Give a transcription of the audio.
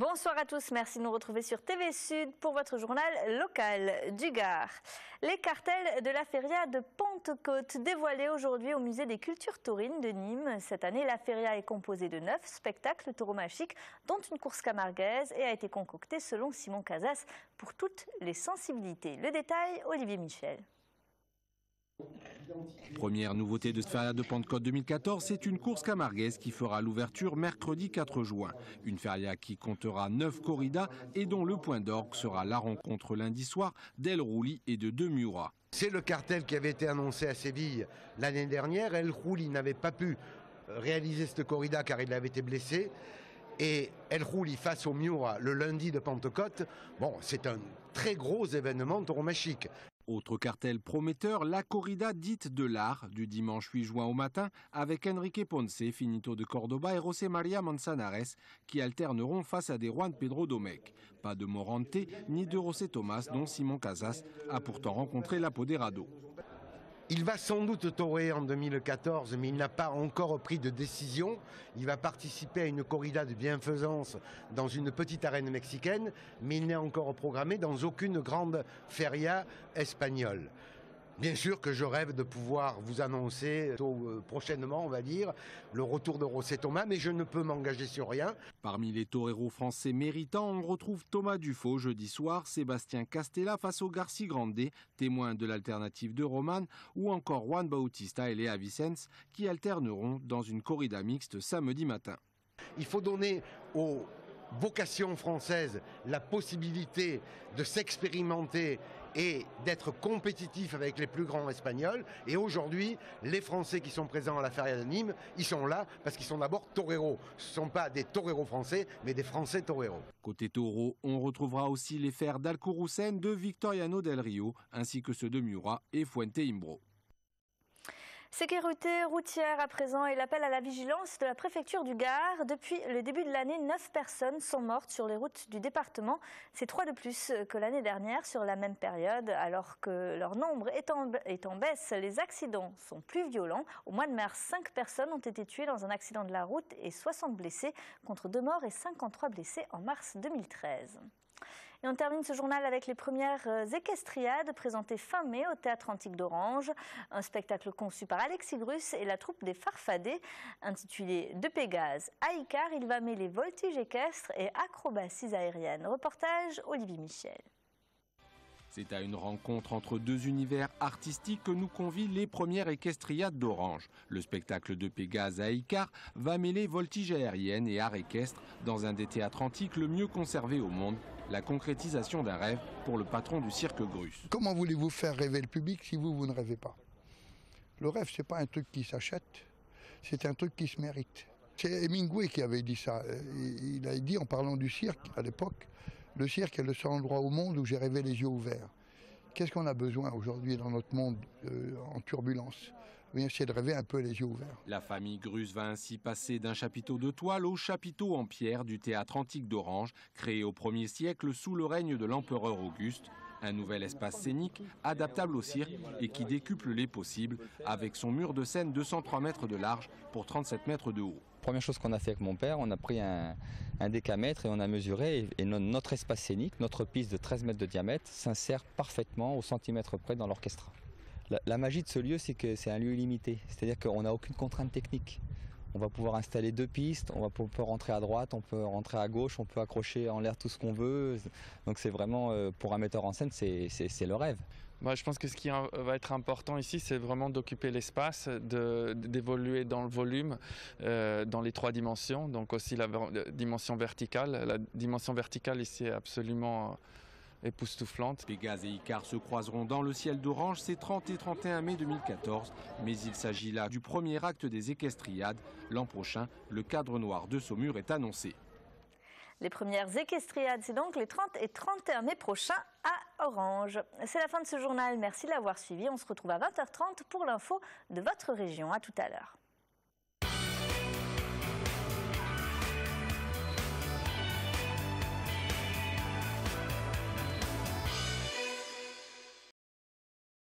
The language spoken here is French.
Bonsoir à tous, merci de nous retrouver sur TV Sud pour votre journal local du Gard. Les cartels de la feria de Pentecôte dévoilés aujourd'hui au musée des cultures taurines de Nîmes. Cette année, la feria est composée de 9 spectacles tauromachiques, dont une course camarguaise, et a été concoctée selon Simon Casas pour toutes les sensibilités. Le détail, Olivier Michel. Première nouveauté de cette feria de Pentecôte 2014, c'est une course camarguaise qui fera l'ouverture mercredi 4 juin. Une feria qui comptera 9 corridas et dont le point d'orgue sera la rencontre lundi soir d'El Rouli et de De Miura. C'est le cartel qui avait été annoncé à Séville l'année dernière. El Rouli n'avait pas pu réaliser cette corrida car il avait été blessé. Et El Rouli face au Miura le lundi de Pentecôte, bon, c'est un très gros événement tauromachique. Autre cartel prometteur, la corrida dite de l'art du dimanche 8 juin au matin avec Enrique Ponce, Finito de Cordoba et José María Manzanares qui alterneront face à des Juan Pedro Domecq. Pas de Morante ni de José Tomás dont Simon Casas a pourtant rencontré l'Apoderado. Il va sans doute toréer en 2014, mais il n'a pas encore pris de décision. Il va participer à une corrida de bienfaisance dans une petite arène mexicaine, mais il n'est encore programmé dans aucune grande feria espagnole. Bien sûr que je rêve de pouvoir vous annoncer prochainement, on va dire, le retour de José Tomás, mais je ne peux m'engager sur rien. Parmi les toreros français méritants, on retrouve Thomas Dufaux jeudi soir, Sébastien Castella face au Garci Grande, témoin de l'alternative de Roman, ou encore Juan Bautista et Léa Vicens qui alterneront dans une corrida mixte samedi matin. Il faut donner aux vocations françaises la possibilité de s'expérimenter et d'être compétitif avec les plus grands espagnols. Et aujourd'hui, les Français qui sont présents à la feria de Nîmes, ils sont là parce qu'ils sont d'abord toreros. Ce ne sont pas des toreros français, mais des Français toreros. Côté taureau, on retrouvera aussi les fers d'Alcurucén, de Victoriano del Rio, ainsi que ceux de Miura et Fuente Imbro. Sécurité routière à présent et l'appel à la vigilance de la préfecture du Gard. Depuis le début de l'année, 9 personnes sont mortes sur les routes du département. C'est 3 de plus que l'année dernière sur la même période. Alors que leur nombre est en baisse, les accidents sont plus violents. Au mois de mars, 5 personnes ont été tuées dans un accident de la route et 60 blessés contre 2 morts et 53 blessés en mars 2013. Et on termine ce journal avec les premières équestriades présentées fin mai au Théâtre Antique d'Orange. Un spectacle conçu par Alexis Grus et la troupe des Farfadets. Intitulé De Pégase à Icare, il va mêler voltige équestre et acrobaties aériennes. Reportage Olivier Michel. C'est à une rencontre entre deux univers artistiques que nous convient les premières équestriades d'Orange. Le spectacle de Pégase à Icare va mêler voltige aérienne et art équestre dans un des théâtres antiques le mieux conservé au monde, la concrétisation d'un rêve pour le patron du cirque Grus. Comment voulez-vous faire rêver le public si vous ne rêvez pas? Le rêve, c'est pas un truc qui s'achète, c'est un truc qui se mérite. C'est Hemingway qui avait dit ça. Il a dit en parlant du cirque à l'époque, le cirque est le seul endroit au monde où j'ai rêvé les yeux ouverts. Qu'est-ce qu'on a besoin aujourd'hui dans notre monde en turbulence? C'est de rêver un peu les yeux ouverts. La famille Grus va ainsi passer d'un chapiteau de toile au chapiteau en pierre du théâtre antique d'Orange, créé au 1er siècle sous le règne de l'empereur Auguste. Un nouvel espace scénique adaptable au cirque et qui décuple les possibles avec son mur de scène de 103 mètres de large pour 37 mètres de haut. Première chose qu'on a fait avec mon père, on a pris un décamètre et on a mesuré et notre espace scénique, notre piste de 13 mètres de diamètre s'insère parfaitement au centimètre près dans l'orchestra. La magie de ce lieu, c'est que c'est un lieu illimité, c'est-à-dire qu'on n'a aucune contrainte technique. On va pouvoir installer 2 pistes, on peut rentrer à droite, on peut rentrer à gauche, on peut accrocher en l'air tout ce qu'on veut. Donc c'est vraiment, pour un metteur en scène, c'est le rêve. Je pense que ce qui va être important ici, c'est vraiment d'occuper l'espace, d'évoluer dans le volume, dans les 3 dimensions, donc aussi la dimension verticale. La dimension verticale ici est absolument époustouflante. Pégase et Icare se croiseront dans le ciel d'Orange ces 30 et 31 mai 2014, mais il s'agit là du premier acte des équestriades. L'an prochain, le cadre noir de Saumur est annoncé. Les premières équestriades, c'est donc les 30 et 31 mai prochains à Orange. C'est la fin de ce journal. Merci de l'avoir suivi. On se retrouve à 20h30 pour l'info de votre région. À tout à l'heure.